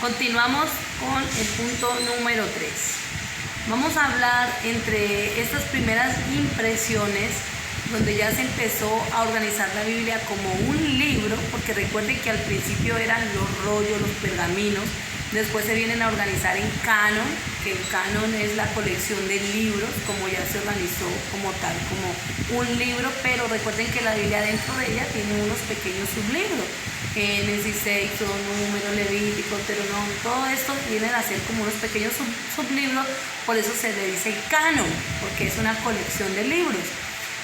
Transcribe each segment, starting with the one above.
Continuamos con el punto número 3. Vamos a hablar entre estas primeras impresiones, donde ya se empezó a organizar la Biblia como un libro, porque recuerden que al principio eran los rollos, los pergaminos, después se vienen a organizar en canon, que el canon es la colección de libros, como ya se organizó como tal, como un libro, pero recuerden que la Biblia dentro de ella tiene unos pequeños sublibros, Génesis, Éxodo, Número, Levítico, Deuteronomio, todo esto vienen a ser como unos pequeños sublibros, por eso se le dice canon, porque es una colección de libros.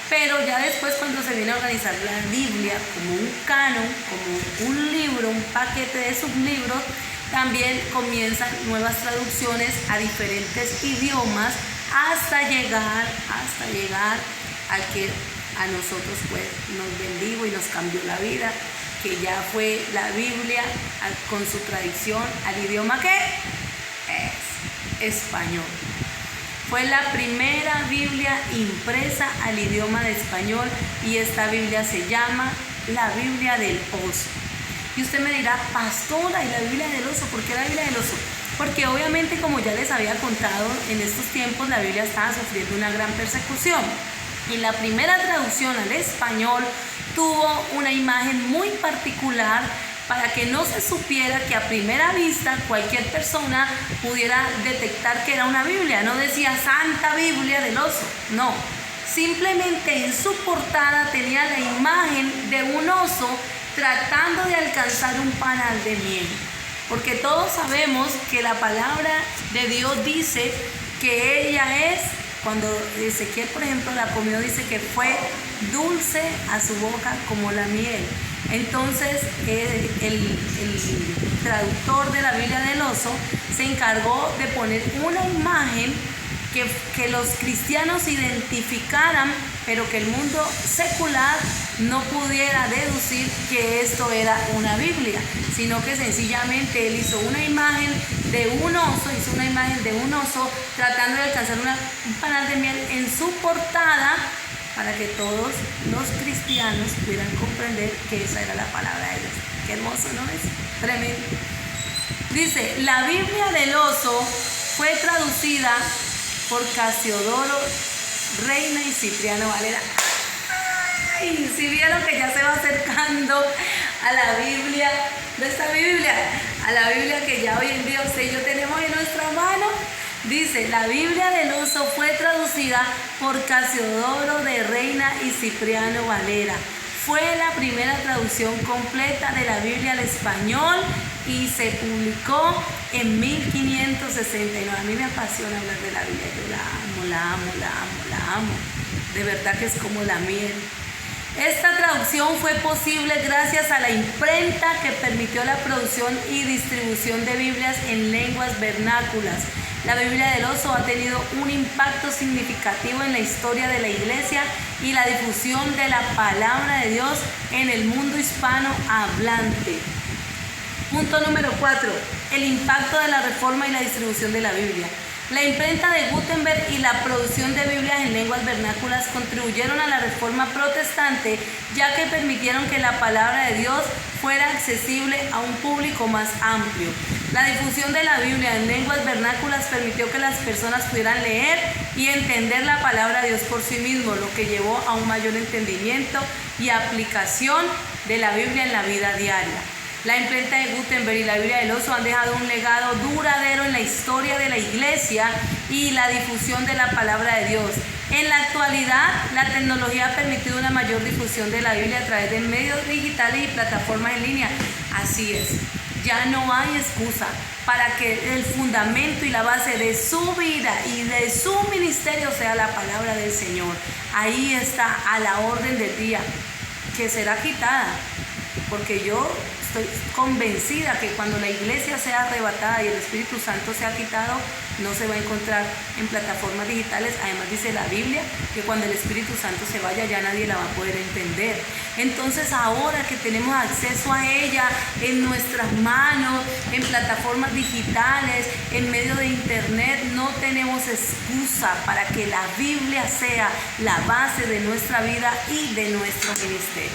Pero ya después, cuando se viene a organizar la Biblia como un canon, como un libro, un paquete de sublibros, también comienzan nuevas traducciones a diferentes idiomas hasta llegar al que a nosotros pues nos bendijo y nos cambió la vida, que ya fue la Biblia con su traducción al idioma que es español. Fue la primera Biblia impresa al idioma de español y esta Biblia se llama la Biblia del Oso. Y usted me dirá, pastora, ¿y la Biblia del Oso? ¿Por qué la Biblia del Oso? Porque obviamente, como ya les había contado, en estos tiempos la Biblia estaba sufriendo una gran persecución. Y la primera traducción al español tuvo una imagen muy particular para que no se supiera que a primera vista cualquier persona pudiera detectar que era una Biblia. No decía Santa Biblia del Oso, no. Simplemente en su portada tenía la imagen de un oso tratando de alcanzar un panal de miel. Porque todos sabemos que la palabra de Dios dice que ella es, cuando Ezequiel, por ejemplo, la comió, dice que fue dulce a su boca como la miel. Entonces, el traductor de la Biblia del Oso se encargó de poner una imagen que los cristianos identificaran, pero que el mundo secular no pudiera deducir que esto era una Biblia, sino que sencillamente él hizo una imagen de un oso, tratando de alcanzar un panal de miel en su portada, para que todos los cristianos pudieran comprender que esa era la palabra de Dios. Qué hermoso, ¿no es? Tremendo. Dice, la Biblia del Oso fue traducida por Casiodoro Reina y Cipriano Valera. ¡Ay! Si vieron que ya se va acercando a la Biblia, de esta Biblia, a la Biblia que ya hoy en día usted y yo tenemos en nuestra mano. Dice, la Biblia del Oso fue traducida por Casiodoro de Reina y Cipriano Valera. Fue la primera traducción completa de la Biblia al español y se publicó en 1569. A mí me apasiona hablar de la Biblia, yo la amo. De verdad que es como la miel. Esta traducción fue posible gracias a la imprenta que permitió la producción y distribución de Biblias en lenguas vernáculas. La Biblia del Oso ha tenido un impacto significativo en la historia de la Iglesia y la difusión de la palabra de Dios en el mundo hispano hablante. Punto número 4. El impacto de la reforma y la distribución de la Biblia. La imprenta de Gutenberg y la producción de Biblias en lenguas vernáculas contribuyeron a la reforma protestante, ya que permitieron que la palabra de Dios fuera accesible a un público más amplio. La difusión de la Biblia en lenguas vernáculas permitió que las personas pudieran leer y entender la palabra de Dios por sí mismos, lo que llevó a un mayor entendimiento y aplicación de la Biblia en la vida diaria. La imprenta de Gutenberg y la Biblia del Oso han dejado un legado duradero en la historia de la Iglesia y la difusión de la palabra de Dios. En la actualidad, la tecnología ha permitido una mayor difusión de la Biblia a través de medios digitales y plataformas en línea. Así es, ya no hay excusa para que el fundamento y la base de su vida y de su ministerio sea la palabra del Señor. Ahí está, a la orden del día, que será quitada, porque yo estoy convencida que cuando la iglesia sea arrebatada y el Espíritu Santo sea quitado, no se va a encontrar en plataformas digitales. Además dice la Biblia que cuando el Espíritu Santo se vaya ya nadie la va a poder entender. Entonces ahora que tenemos acceso a ella en nuestras manos, en plataformas digitales, en medio de internet, no tenemos excusa para que la Biblia sea la base de nuestra vida y de nuestro ministerio.